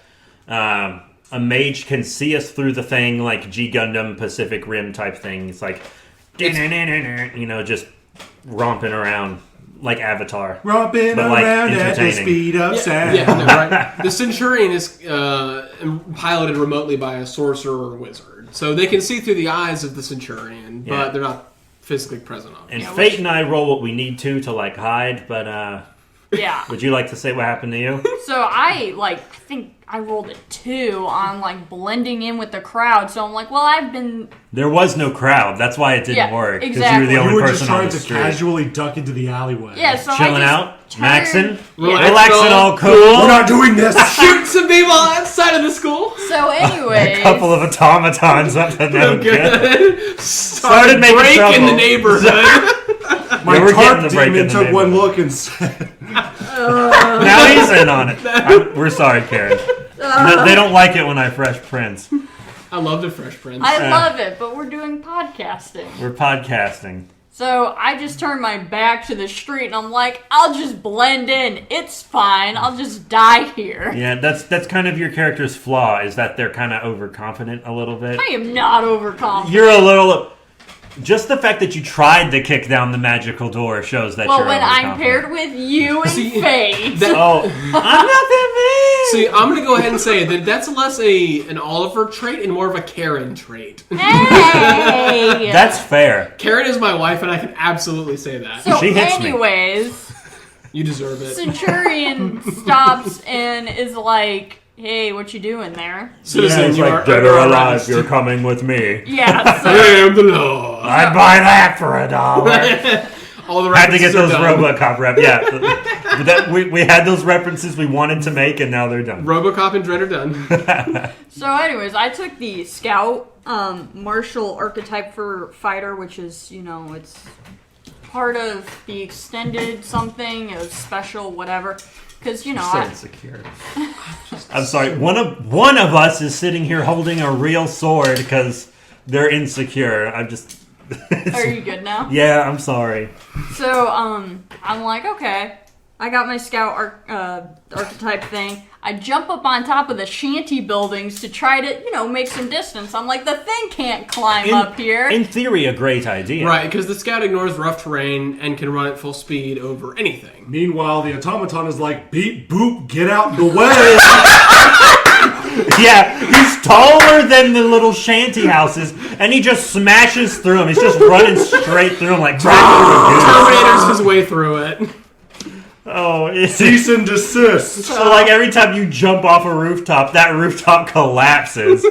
a mage can see us through the thing, like G Gundam Pacific Rim type thing. It's like, just romping around like Avatar. Romping But, like, around at the entertaining. speed of sound. Yeah, no, right. The Centurion is piloted remotely by a sorcerer or wizard. So they can see through the eyes of the Centurion, but Yeah. they're not physically present on it. And Yeah, Fate and I roll what we need to like hide, but Yeah. would you like to say what happened to you? So I think I rolled a 2 on blending in with the crowd. So I'm like, well, There was no crowd. That's why it didn't Yeah, work. Because exactly. you were the You only were just person on trying the to street. casually duck into the alleyway. yeah. So Chilling I just out, turned- maxing, Yeah. relaxing, all We're cool. not doing this. Shoot some people outside of the school. So anyway, A couple of automatons up to no good. Good. Started making break trouble. in the neighborhood. My Yeah, we're getting the tarp break in demon the took one neighborhood. look and said, Now he's in on it. We're sorry, Karen. They don't like it when I Fresh Prince. I love the Fresh Prince. I love it, but we're doing podcasting. We're podcasting. So I just turned my back to the street and I'm like, I'll just blend in. It's fine. I'll just die here. Yeah, that's kind of your character's flaw, is that they're kind of overconfident a little bit. I am not overconfident. You're a little... Just the fact that you tried to kick down the magical door shows that Well, you're when I'm overconfident. paired with you and See, Fate. Oh, I'm not that See, I'm going to go ahead and say that that's less an Oliver trait and more of a Karen trait. Hey! That's fair. Karen is my wife, and I can absolutely say that. So She hits me. anyways, You deserve it. Centurion stops and is like, hey, what you doing there? Citizen, it's you like, are dead under or alive, arrest. you're coming with me. Yeah, so I am the law. I'd buy that for $1. All the Had to get references are those done. RoboCop rep. Yeah, we had those references we wanted to make, and now they're done. RoboCop and Dredd are done. So anyways, I took the scout martial archetype for fighter, which is, it's part of the extended something, a special whatever. Because, So insecure. I'm sorry. One of us is sitting here holding a real sword because they're insecure. I'm just. are you good now? Yeah, I'm sorry. So, I'm like, okay, I got my scout archetype thing. I jump up on top of the shanty buildings to try to, make some distance. I'm like, the thing can't climb up here. In theory, a great idea. Right, because the Scout ignores rough terrain and can run at full speed over anything. meanwhile, the automaton is like, beep, boop, get out the way. Yeah, he's taller than the little shanty houses, and he just smashes through them. He's just running straight through them like. Terminators his way through it. Oh, it's Cease and desist. so like every time you jump off a rooftop, that rooftop collapses.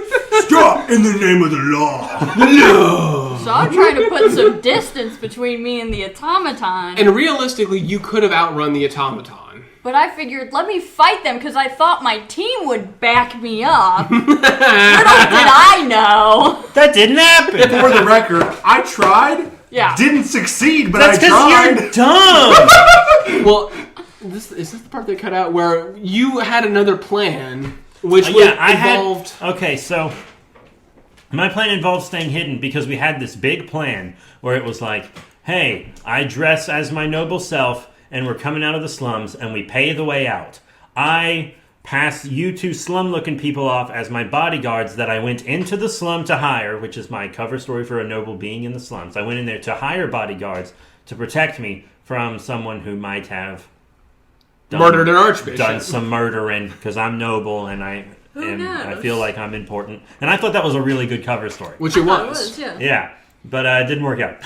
Stop in the name of the law. So I'm trying to put some distance between me and the automaton. And realistically, you could have outrun the automaton. But I figured, let me fight them because I thought my team would back me up. Little did I know. That didn't happen. For the record, I tried. Yeah. Didn't succeed, but That's I because tried. you're dumb. Well, is this the part they cut out where you had another plan, which Yeah, involved... Okay, so my plan involved staying hidden because we had this big plan where it was like, hey, I dress as my noble self and we're coming out of the slums and we pay the way out. I pass you two slum-looking people off as my bodyguards that I went into the slum to hire, which is my cover story for A Noble Being in the Slums. I went in there to hire bodyguards to protect me from someone who might have Murdered an archbishop. done some murdering, because I'm noble and I knows? feel like I'm important. And I thought that was a really good cover story. Which it Oh, it was. was, yeah. Yeah, but it didn't work out.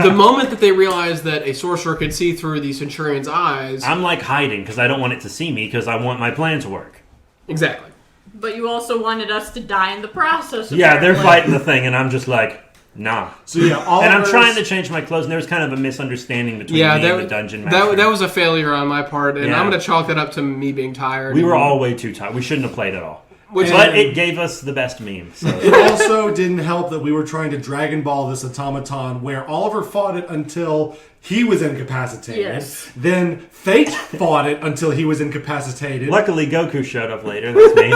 The moment that they realized that a sorcerer could see through the centurion's eyes... I'm like hiding because I don't want it to see me because I want my plan to work. Exactly. But you also wanted us to die in the process. Yeah, they're apparently. fighting the thing and I'm just like, nah. So yeah, And I'm Oliver's- trying to change my clothes, and there was kind of a misunderstanding between me and the dungeon master. That was a failure on my part, and Yeah. I'm going to chalk that up to me being tired. We were all way too tired. We shouldn't have played at all. Which- But it gave us the best memes. So. It also didn't help that we were trying to Dragon Ball this automaton where Oliver fought it until he was incapacitated. Yes. Then Fate fought it until he was incapacitated. Luckily, Goku showed up later. That's me.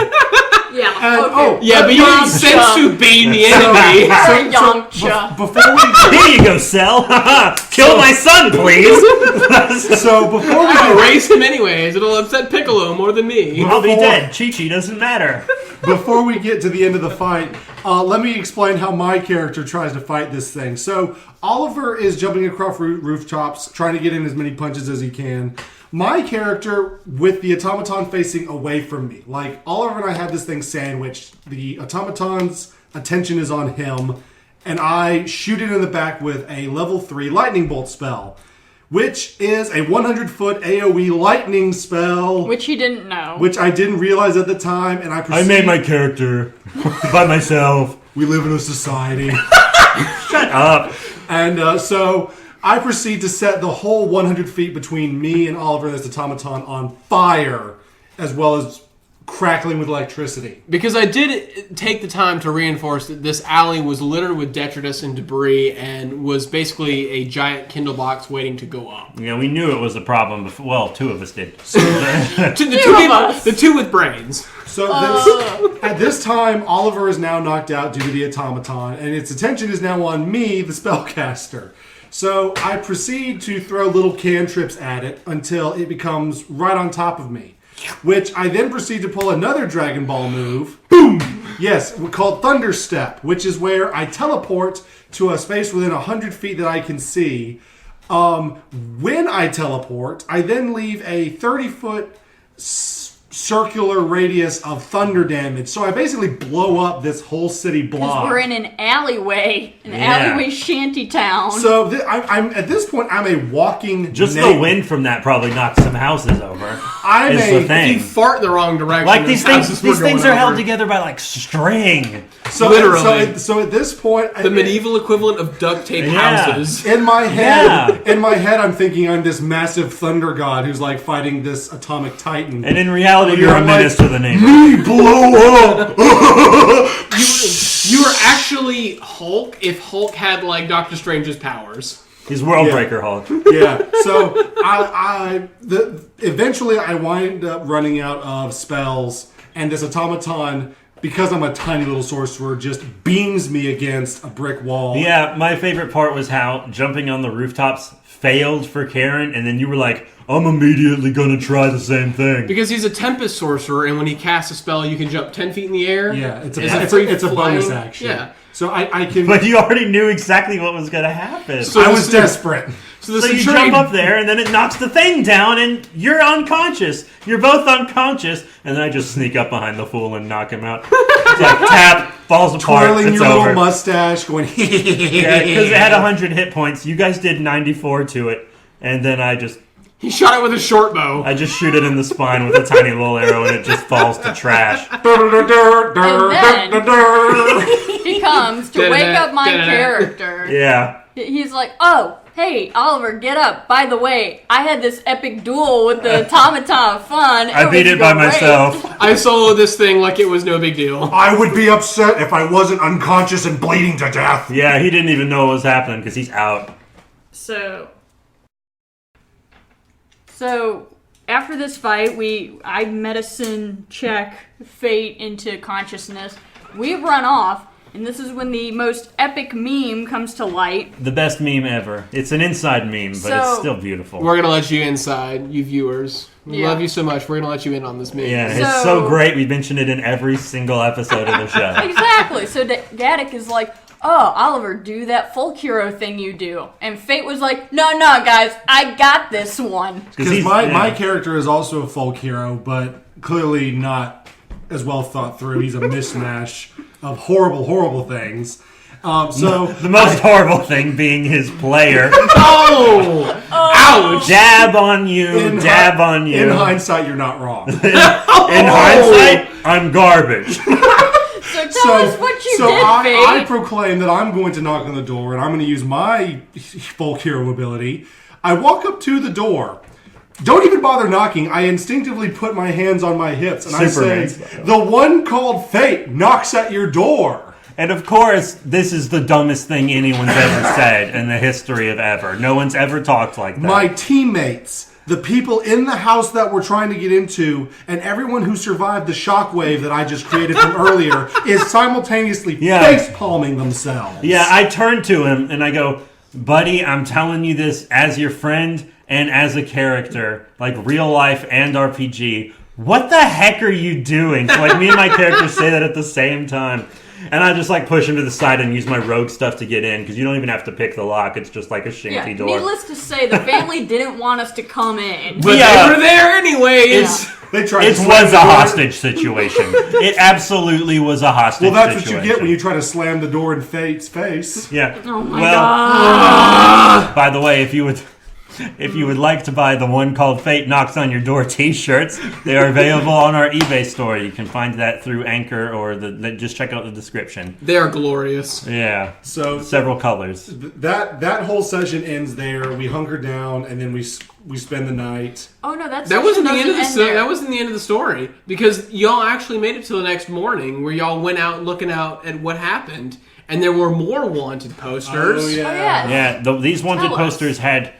Yeah. And- okay. oh, Yeah, but you didn't Yamcha. sensu bean the enemy. Yamcha. Before we Here you go, Cell. Kill my son, please. so before we I'll erase him anyways. It'll upset Piccolo more than me. I'll be dead. Chi-Chi doesn't matter. Before we get to the end of the fight, let me explain how my character tries to fight this thing. So Oliver is jumping across rooftops, trying to get in as many punches as he can. My character, with the automaton facing away from me, like Oliver and I have this thing sandwiched. The automaton's attention is on him, and I shoot it in the back with a level 3 lightning bolt spell, which is a 100-foot AoE lightning spell. Which he didn't know. Which I didn't realize at the time, and I I proceed. made my character by myself. We live in a society. Shut up. And so I proceed to set the whole 100 feet between me and Oliver and this automaton on fire, as well as crackling with electricity. Because I did take the time to reinforce that this alley was littered with detritus and debris and was basically a giant Kindle box waiting to go up. Yeah, we knew it was a problem before. Well, two of us did. The two with brains. So at this time, Oliver is now knocked out due to the automaton, and its attention is now on me, the spellcaster. So I proceed to throw little cantrips at it until it becomes right on top of me. Which I then proceed to pull another Dragon Ball move. Boom! Yes, called Thunder Step, which is where I teleport to a space within 100 feet that I can see. When I teleport, I then leave a 30-foot circular radius of thunder damage. So I basically blow up this whole city block. Because we're in an alleyway. Alleyway shanty town. So I'm at this point, I'm a walking... Just the wind from that probably knocked some houses over. I'm is a... the thing. If you fart in the wrong direction, Like these things are held together. together by like string. So, Literally. So at this point... The medieval equivalent of duct tape Yeah. houses. In my head, Yeah. I'm thinking I'm this massive thunder god who's like fighting this atomic titan. And in reality, you're You're a like, menace to the neighbor. Me blow up. You were actually Hulk if Hulk had like Doctor Strange's powers. He's Worldbreaker Hulk. Yeah. So eventually I wind up running out of spells, and this automaton, because I'm a tiny little sorcerer, just beams me against a brick wall. Yeah, my favorite part was how jumping on the rooftops failed for Karen, and then you were like, I'm immediately gonna try the same thing. Because he's a Tempest sorcerer, and when he casts a spell, you can jump 10 feet in the air. Yeah, it's Is a, it it's, free a, it's a bonus flying? action. Yeah. So I can... But you already knew exactly what was gonna happen. So- I was desperate. So the So you centurion, jump up there, and then it knocks the thing down, and you're unconscious. You're both unconscious, and then I just sneak up behind the fool and knock him out. It's like, tap, falls apart, Twirling it's your over. little mustache, going... Yeah, because it had 100 hit points. You guys did 94 to it, and then I just He shot it with a short bow. shoot it in the spine with a tiny little arrow, and it just falls to trash. He comes to wake up my character. Yeah. He's like, oh, hey, Oliver, get up. By the way, I had this epic duel with the automaton fun. I beat was it by great." myself. I soloed this thing like it was no big deal. I would be upset if I wasn't unconscious and bleeding to death. Yeah, he didn't even know what was happening because he's out. So after this fight, I medicine check Fate into consciousness. We run off, And this is when the most epic meme comes to light. The best meme ever. It's an inside meme, but it's So- still beautiful. We're gonna let you inside, you viewers. We Yeah. love you so much. We're gonna let you in on this meme. Yeah, it's so So- great. We mention it in every single episode of the show. Exactly. So Gaddick is like, oh, Oliver, do that folk hero thing you do. And Fate was like, no, guys, I got this one. Because he's- my yeah. character is also a folk hero, but clearly not as well thought through. He's a mishmash of horrible things. So The most horrible thing being his player. Oh! Ouch! Dab on you, in dab on you. In hindsight, you're not wrong. In hindsight, I'm garbage. So tell us what you did, Fate. I proclaim that I'm going to knock on the door and I'm going to use my folk hero ability. I walk up to the door. Don't even bother knocking. I instinctively put my hands on my hips and Superman I say, style. the one called Fate knocks at your door. And of course, this is the dumbest thing anyone's ever said in the history of ever. No one's ever talked like that. My teammates, the people in the house that we're trying to get into, and everyone who survived the shockwave that I just created from earlier is simultaneously Yeah. face-palming themselves. Yeah, I turn to him and I go, buddy, I'm telling you this as your friend and as a character, like real life and RPG. What the heck are you doing? So like me and my character say that at the same time. And I just like push him to the side and use my rogue stuff to get in because you don't even have to pick the lock. It's just like a shanty door. Needless to say, the family didn't want us to come in. But Yeah. they were there anyways. They tried It to was a slam the door. hostage situation. It absolutely was a hostage Well, that's situation. what you get when you try to slam the door in Fate's face. Yeah. Oh my well, god. by the way, if you would like to buy the one called Fate Knocks on Your Door t-shirts, they are available on our eBay store. You can find that through Anchor or just check out the description. They are glorious. Yeah. So Several colors. that whole session ends there. We hunker down and then we spend the night. Oh no, that's That wasn't the end of the story. that wasn't the end of the story because y'all actually made it to the next morning where y'all went out looking out at what happened and there were more wanted posters. Oh, yeah. Oh yeah. Yeah, these wanted Tell us. posters had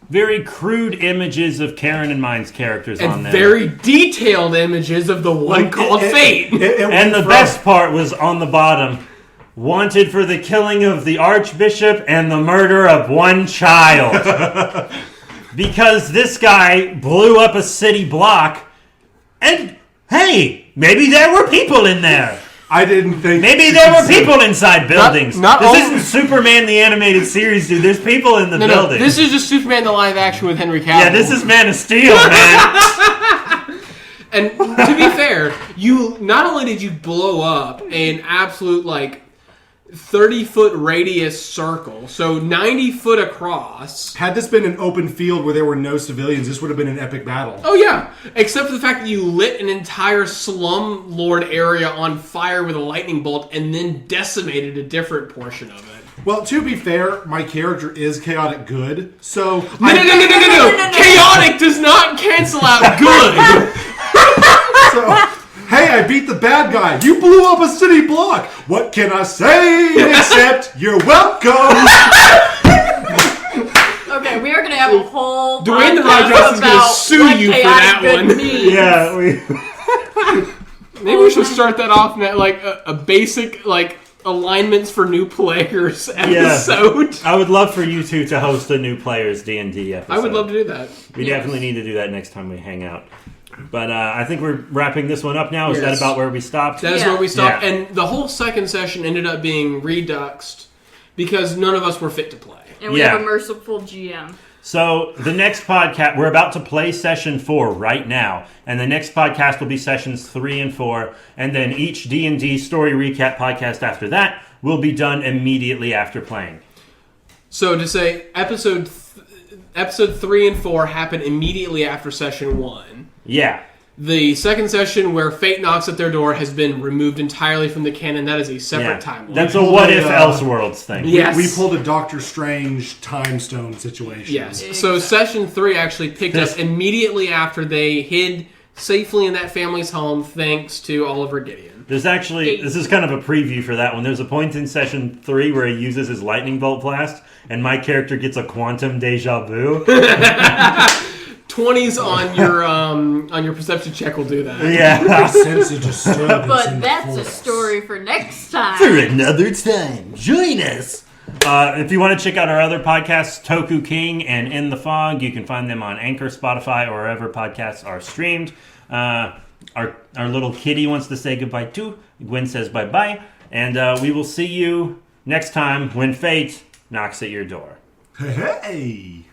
very crude images of Karen and mine's characters on And them. very detailed images of the one Like, called Fate. It And went the from- best part was on the bottom. Wanted for the killing of the Archbishop and the murder of one child. Because this guy blew up a city block. And, hey, maybe there were people in there. I didn't think. Maybe there were people inside buildings. not this all- isn't Superman the animated series, dude. There's people in the No, building. this is just Superman the live action with Henry Cavill. Yeah, this is Man of Steel, man. And to be fair, you not only did you blow up an absolute 30-foot radius circle, so 90 foot across. Had this been an open field where there were no civilians, this would have been an epic battle. Oh yeah, except for the fact that you lit an entire slumlord area on fire with a lightning bolt and then decimated a different portion of it. Well, to be fair, my character is chaotic good, so No. Chaotic does not cancel out good. hey, I beat the bad guy. You blew up a city block. What can I say except you're welcome? Okay, we are gonna have a whole Dwayne The podcast Rock Johnson's gonna about sue what you for chaotic that good one. means. Yeah, we... Maybe we should start that off in a basic alignments for new players episode. I would love for you two to host a new players D&D episode. I would love to do that. We definitely need to do that next time we hang out. But I think we're wrapping this one up now. Is that Yes. about where we stopped? That is Yeah. where we stopped. Yeah. And the whole second session ended up being reduxed because none of us were fit to play. And we Yeah. have a merciful GM. So the next podcast, we're about to play session 4 right now, and the next podcast will be sessions 3 and 4, and then each D&D story recap podcast after that will be done immediately after playing. So to say, episode 3 and 4 happen immediately after session 1. Yeah. The second session where Fate knocks at their door has been removed entirely from the canon. That is a separate timeline. That's a pulled what a, if Elseworlds thing. Yeah. Yes. We pulled a Doctor Strange time stone situation. Yes. So session 3 actually picked up immediately after they hid safely in that family's home thanks to Oliver Gideon. There's actually, this is kind of a preview for that one. There's a point in session 3 where he uses his lightning bolt blast, and my character gets a quantum deja vu. 20s on your perception check will do that. Yeah. Sense of disturbance in But the that's a force. story for next time. For another time, join us. If you want to check out our other podcasts, Toku King and In the Fog, you can find them on Anchor, Spotify, or wherever podcasts are streamed. Our little kitty wants to say goodbye too. Gwen says bye-bye. And we will see you next time when fate knocks at your door. Hey!